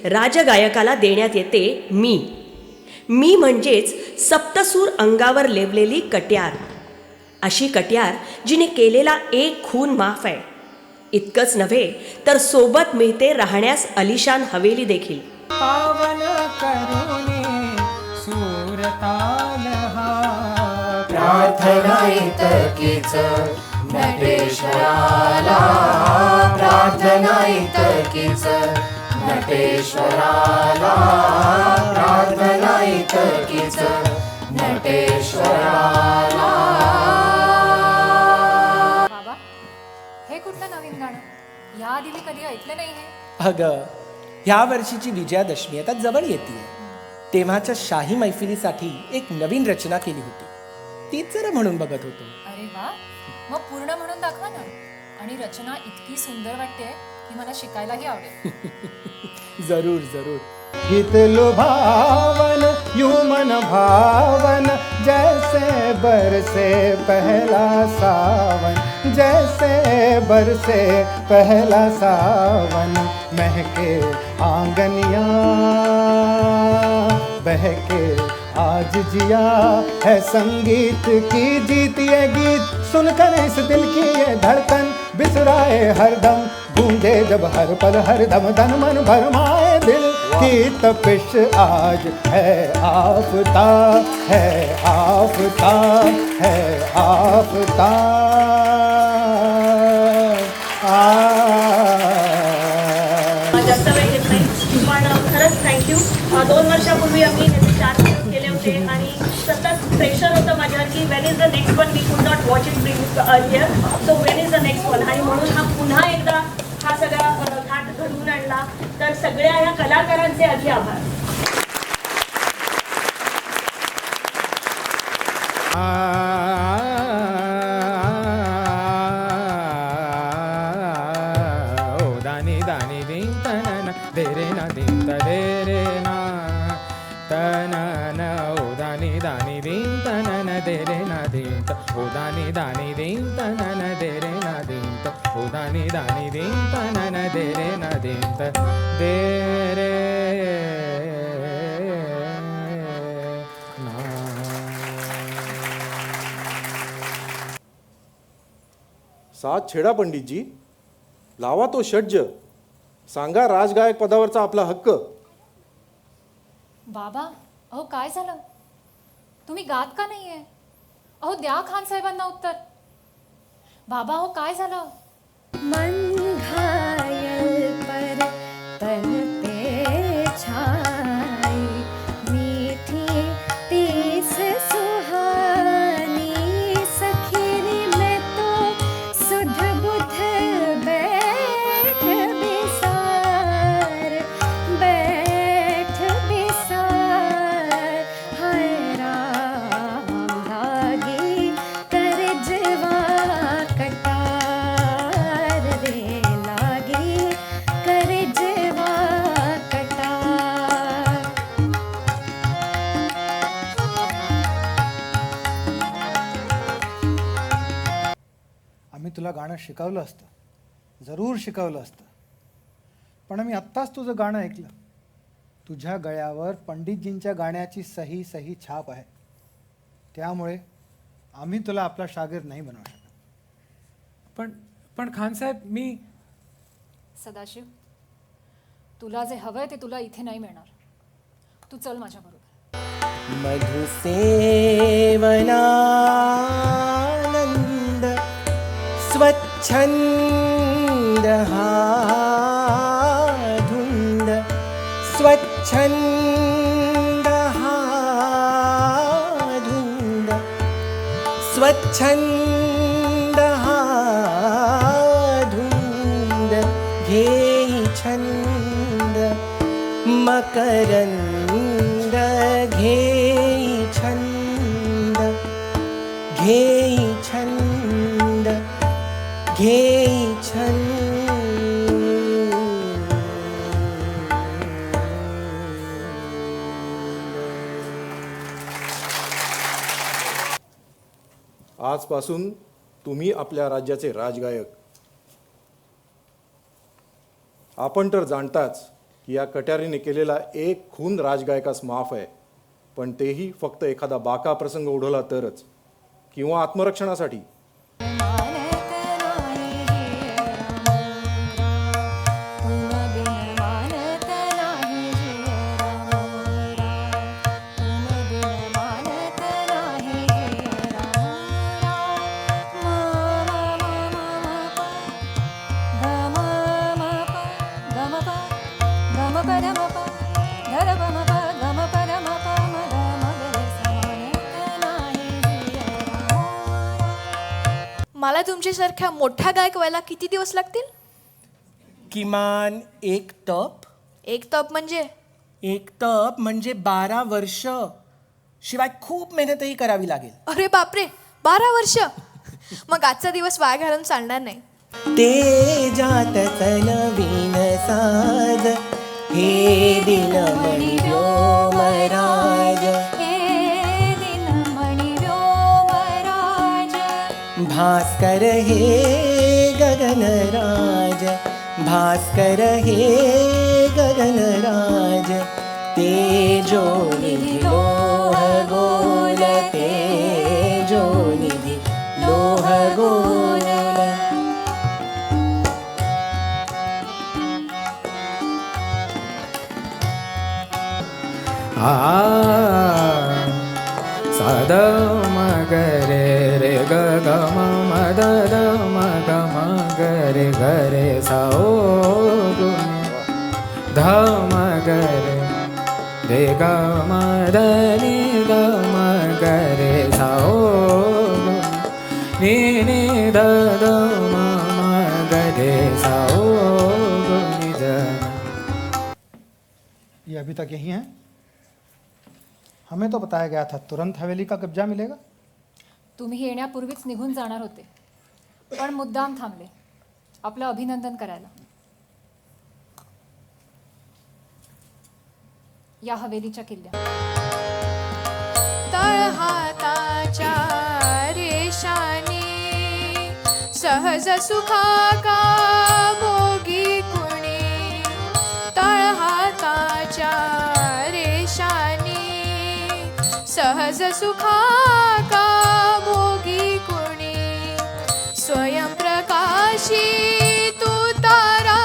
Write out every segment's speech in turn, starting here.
राजगायकाला देण्यात येते मी. मी म्हणजेच सप्तसूर अंगावर लेवलेली कट्यार. अशी कट्यार जिने केलेला एक खून माफ आहे. इतकंच नव्हे तर सोबत मिळते राहण्यास अलिशान हवेली देखील. पावन करुणे सूरताल हा प्रार्थना इतकीच नटेश्वराला, प्रार्थना इतकीच नटेश्वराला, प्रार्थना इतकीच नटेश्वराला. बाबा, हे कुठलं नवीन गाणं? याआधी मी कधी ऐकलं नाही हे. अगं, ह्या वर्षीची विजयादशमी आता जवळ येते. तेव्हाच्या शाही मैफिलीसाठी एक नवीन रचना केली होती. तीच जरा म्हणून बघत होतो. अरे वा, मग पूर्ण म्हणून दाखवा ना. आणि रचना इतकी सुंदर वाटते की मला शिकायलाही आवडेल. जरूर जरूर. गीत लुभावन युमन भावन, जैसे बरसे पहला सावन, जैसे बरसे पहला सावन. महके आंगनिया बहके आज जिया है संगीत की जीत. ये गीत सुनकर इस दिल की ये धड़कन बिसराए हरदम, गूंजे जब हर पल हर दम, तन मन भरमाए दिल की तपिश. आज है आफता, है आफता, है आफता. जास्त वेळ घेत नाही पण खरंच थँक्यू. 2 वर्षापूर्वी आम्ही ह्याचे 4 दिवस केले होते आणि सतत प्रेशर होतं माझ्यावर की when is the next one. We could not watch it here, so when is the next one. आणि म्हणून हा पुन्हा एकदा हा सगळा थाट घडवून आणला. तर सगळ्या ह्या कलाकारांचे आधी आभार. दानी दानी दिन तनन दे रे ना दिन त दे रे ना तनन. ओ दानी दानी दिन तनन दे रे ना दिन त. ओ दानी दानी दिन तनन दे रे ना दिन त. ओ दानी दानी दिन तनन दे रे ना दिन त दे रे ना. साथ छेडा पंडितजी, लावा तो षड्ज, सांगा राजगायक पदावरचा आपला हक्क. बाबा, अहो काय झालं? तुम्ही गात का नाहीये? अहो द्या खान साहेबांना उत्तर. बाबा, अहो काय झालं? मन घायल पर तन पे छाई, मीठी तीस सुहानी सखीरी में तो सुध बुध बैठ बिसार, बैठ बिसार. हाय राम लागी कर जवा कटार रे, लागी कर जवा कटार. आम्ही तुला गाणं शिकवलं असतं, जरूर शिकवलं असतं. पण आम्ही आत्ताच तुझं गाणं ऐकलं. तुझ्या गळ्यावर पंडितजींच्या गाण्याची सही सही छाप आहे. त्यामुळे आम्ही तुला आपला शागीर नाही बनवू शकत. पण खानसाहेब, मी सदाशिव, तुला जे हवंय ते तुला इथे नाही मिळणार. तू चल माझ्या बरोबर. मधुसेवनानंद स्वच्छंद हा धुंद, स्वच्छंद हा धुंद, स्वच्छंद हा धुंद. घेई छंद मकरंद, घेई छंद, घेई छंद, घेई छंद. आजपासून तुम्ही आपल्या राज्याचे राजगायक. आपण तर जाणताच की या कट्यारीने केलेला एक खून राजगायकास माफ आहे, पण तेही फक्त एखादा बाका प्रसंग ओढवला तरच, किंवा आत्मरक्षणासाठी. मला तुमच्यासारख्या मोठ्या गायक व्हायला किती दिवस लागतील? किमान एक तप. एक तप म्हणजे? एक तप म्हणजे 12 वर्ष. शिवाय खूप मेहनतही करावी लागेल. अरे बापरे, 12 वर्ष. मग आजचा दिवस वाया घालून चालणार नाही. ते जातच नवीन साज, हे दिनमणी व्योमराज, भास्कर हे गगनराज, भास्कर हे गगनराज, तेजो निधी लोह गोल, तेजो निधी लोह गोल. सद मग रे ग ग म म द द म ग म ग रे सा ओ ध म ग रे ग म द नि द म ग रे सा ओ नि नि द द म म ग रे सा ओ नि द. ये अभी तक यही हैं. हमें तो बताया गया था तुरंत हवेली का कब्जा मिलेगा. तुम्ही येण्यापूर्वीच निघून जाणार होते, पण मुद्दाम थांबले आपलं अभिनंदन करायला. या हवेलीच्या किल्ल्या. तळहाताच्या रेषाने सहज सुखाका भोगी कुणी, तळहाताच्या रेषाने सहज सुखाका भोगी कुणी, स्वयंप्रकाशी तू तारा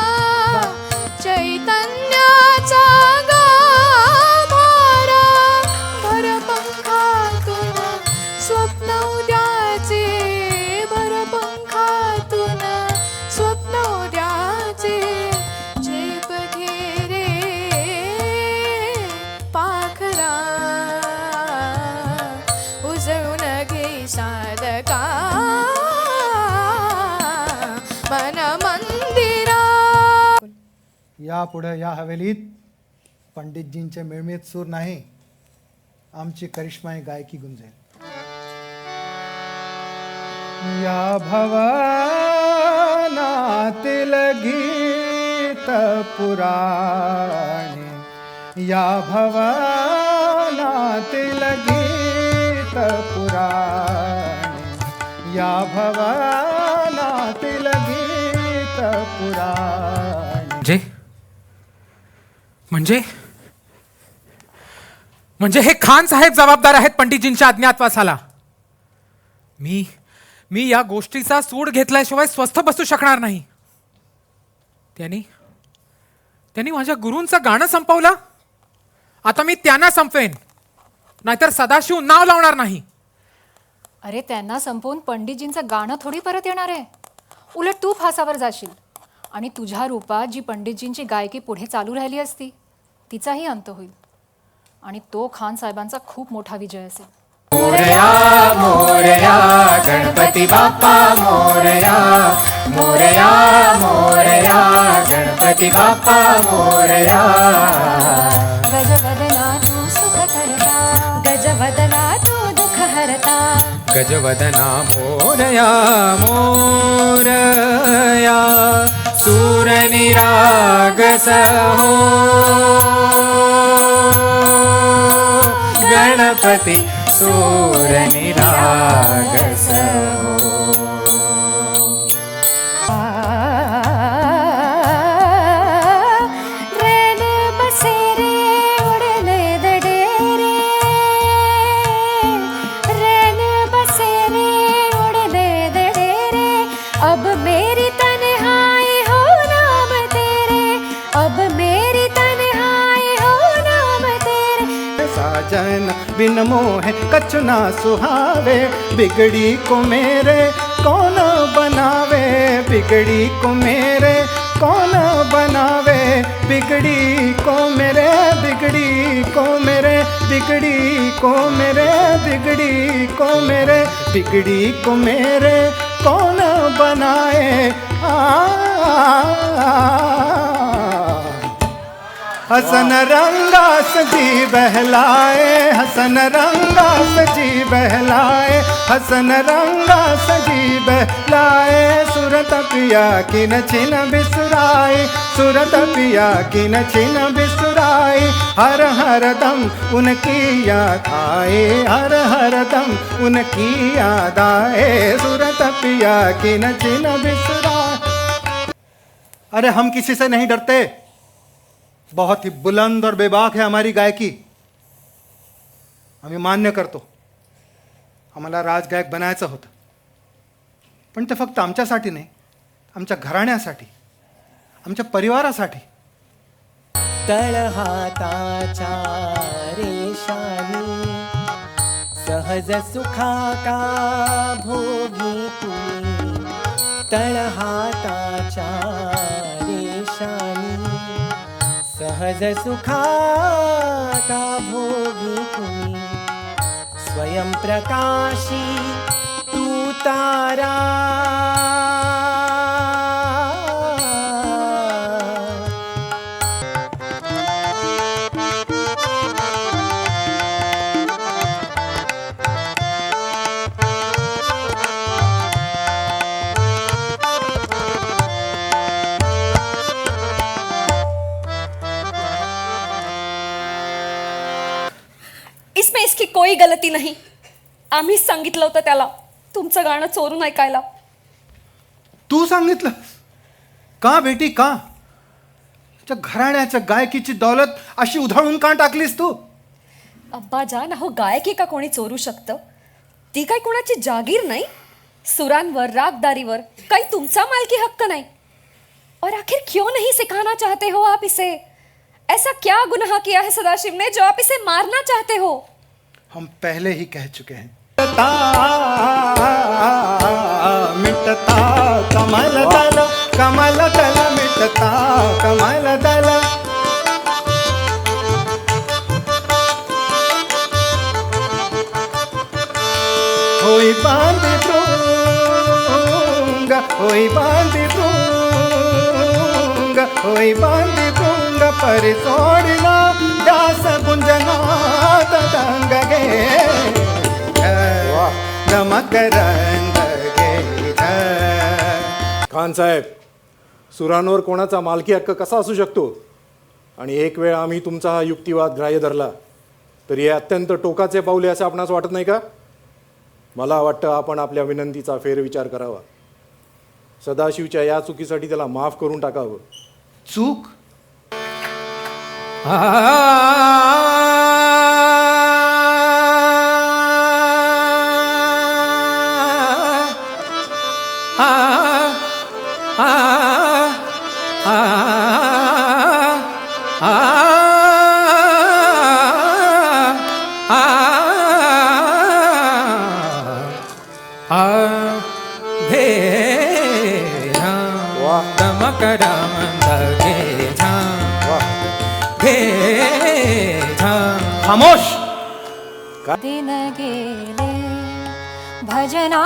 चैतन्याचा गाभारा, भरपंखातून स्वप्न उद्याचे, भरपंखातून स्वप्न उद्याचे, झेप घे रे पाखरा, उजळून घे साधका मन मंदिरा. यापुढे या हवेलीत पंडितजींचे मिळमिळीत सूर नाही, आमची करिश्माई गायकी गुंजेल. या भवनातील गीत पुराणे, या भवनातील गीत पुराणे, या भवनातील गीत पुराणे. म्हणजे हे खान साहेब जबाबदार आहेत पंडितजींच्या अज्ञातवासाला. मी या गोष्टीचा सूड घेतल्याशिवाय स्वस्थ बसू शकणार नाही. त्यांनी माझ्या गुरूंचं गाणं संपवलं, आता मी त्यांना संपवेन, नाहीतर सदाशिव नाव लावणार नाही. अरे त्यांना संपवून पंडितजींचं गाणं थोडी परत येणार आहे. उलट तू फासावर जाशील आणि तुझ्या रूपात जी पंडितजींची गायकी पुढे चालू राहिली असती तिचाही अंत होईल, आणि तो खान साहेबांचा खूप मोठा विजय असेल. मोरया मोरया गणपती बाप्पा मोरया, मोरया मोरया गणपती बाप्पा मोरया. गजवदना तू सुख करता, गजवदना तू दुःख हरता, गजवदना मोरया मोरया सूर निरागस हो, गणपती सूर निरागस हो. रे रे अब मेरी तन्हाई हो नाम तेरे। साजन बिन मोह कछु ना सुहावे, बिगड़ी को मेरे कौन बनावे, बिगड़ी को मेरे कौन बनावे, बिगड़ी को मेरे, बिगड़ी को मेरे, बिगड़ी को मेरे, बिगड़ी को मेरे, बिगड़ी को मेरे कौन बनाए। हसन रंगा सजी बहलाए, हसन रंगा सजी बहलाए, हसन रंगा सजी बहलाए, सूरत पिया की न छिन बिसराई, सूरत पिया की न छिन बिसराई, हर हर दम उनकी याद आए, हर हर दम उनकी याद आए, सूरत पिया की न छिन बिसराई। अरे हम किसी से नहीं डरते, बहुत ही बुलंद और बेबाक है हमारी गायकी, आम्ही मान्य करतो आम्हाला राजगायक बनायचं होतं, पण ते फक्त आमच्यासाठी नाही, आमच्या घराण्यासाठी, आमच्या परिवारासाठी. तळहाताच्या रेषानी सहज सुखाका भोगी तुम्ही, तळहाताच्या रेषानी सहज सुखाका भोगी तुम्ही, स्वयं प्रकाशी तू तारा, इसमें इसकी कोई गलती नहीं. आम्हीच सांगितलं होतं त्याला तुमचं गाणं चोरून ऐकायला. तू सांगितलं का बेटी, का त्या घराण्याच्या गायकीची दौलत अशी उधळून का टाकलीस तू? अब्बाजान, अहो गायकी का कोणी चोरू शकतं? ती काय कोणाची जागीर नाही. सुरांवर, रागदारीवर काही तुमचा मालकी हक्क नाही. और आखिर क्यों नहीं सिखाना चाहते हो आप इसे? ऐसा क्या गुनाह किया है सदाशिव ने जो आप इसे मारना चाहते हो? हम पहले ही कह चुके हैं. मिटता कमल दल, कमल दल मिटता कमल दल. होई बांधी भृंग, होई बांधी भृंग, होई बांधी भृंग परि सोडिला दास गुंजनाद दंग गे मकरंद गे. खान साहेब, सुरांवर कोणाचा मालकी हक्क कसा असू शकतो? आणि एक वेळ आम्ही तुमचा हा युक्तिवाद ग्राह्य धरला तर हे अत्यंत टोकाचे पाऊल आहे असं आपणास वाटत नाही का? मला वाटतं आपण आपल्या विनंतीचा फेरविचार करावा. सदाशिवच्या या चुकीसाठी त्याला माफ करून टाकावं. चूक? खामोश. दिन गेले भजना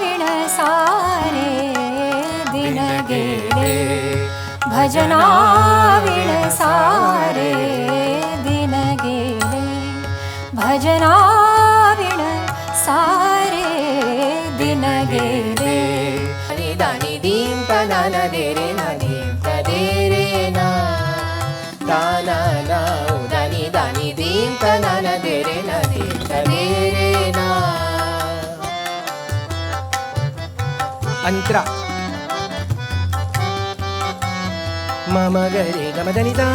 विण सारे, दिन गेले भजना विण सारे, दिन गेले भजना विण सारे, दिन गेले. दानी दीन तनाना दे रे ना दीन दे रे ना, ताना ना दानी दानी दीन तनाना दे रे ना दीन दे रे ना. अंतरा मम गरे गमदनी सा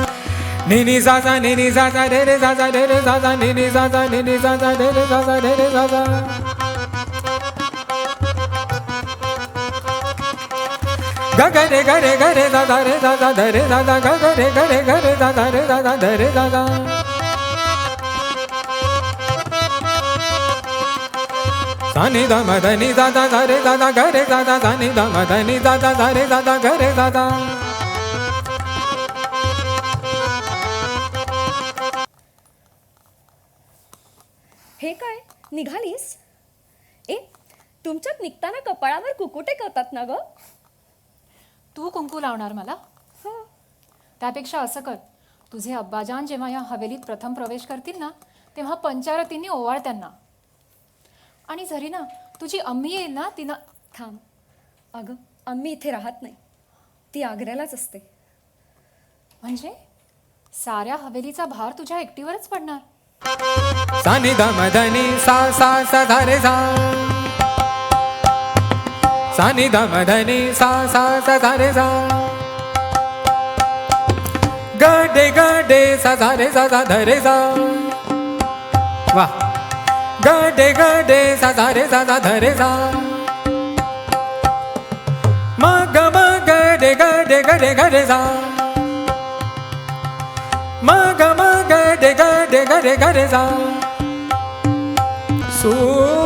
निनी सा सा निनी सा सा रे रे सा सा रे रे सा सा निनी सा सा निनी सा सा रे रे सा सा रे रे सा सा. ग ग रे ग रे ग रे दा दा रे दा दा ध रे दा दा ग ग रे ग रे ग रे दा दा रे दा दा ध रे दा दा सा नि दा म ध नि दा दा ध रे दा दा ग रे दा दा सा नि दा म ध नि दा दा ध रे दा दा ग रे दा दा हे काय निघालीस? ए तुमच्यात निघताना कपाळावर कुकुटे करतात ना ग? तू कुंकू लावणार मला? त्यापेक्षा असं कर, तुझे अब्बाजान जेव्हा या हवेलीत प्रथम प्रवेश करतील ना, तेव्हा पंचारतींनी ओवाळ त्यांना. आणि जरी ना तुझी अम्मी येईल ना, तिनं थांब, अगं आम्ही इथे राहत नाही, ती आग्र्यालाच असते. म्हणजे साऱ्या हवेलीचा भार तुझ्या एकटीवरच पडणार. सा नि दा म ध नि सा सा सा धा रे सा सा नि दा म ध नि सा सा सा धा रे सा ग डे सा धा रे सा धा ध रे सा वाह ग डे सा धा रे सा धा ध रे सा म ग डे ग रे सा म ग डे ग रे सा सू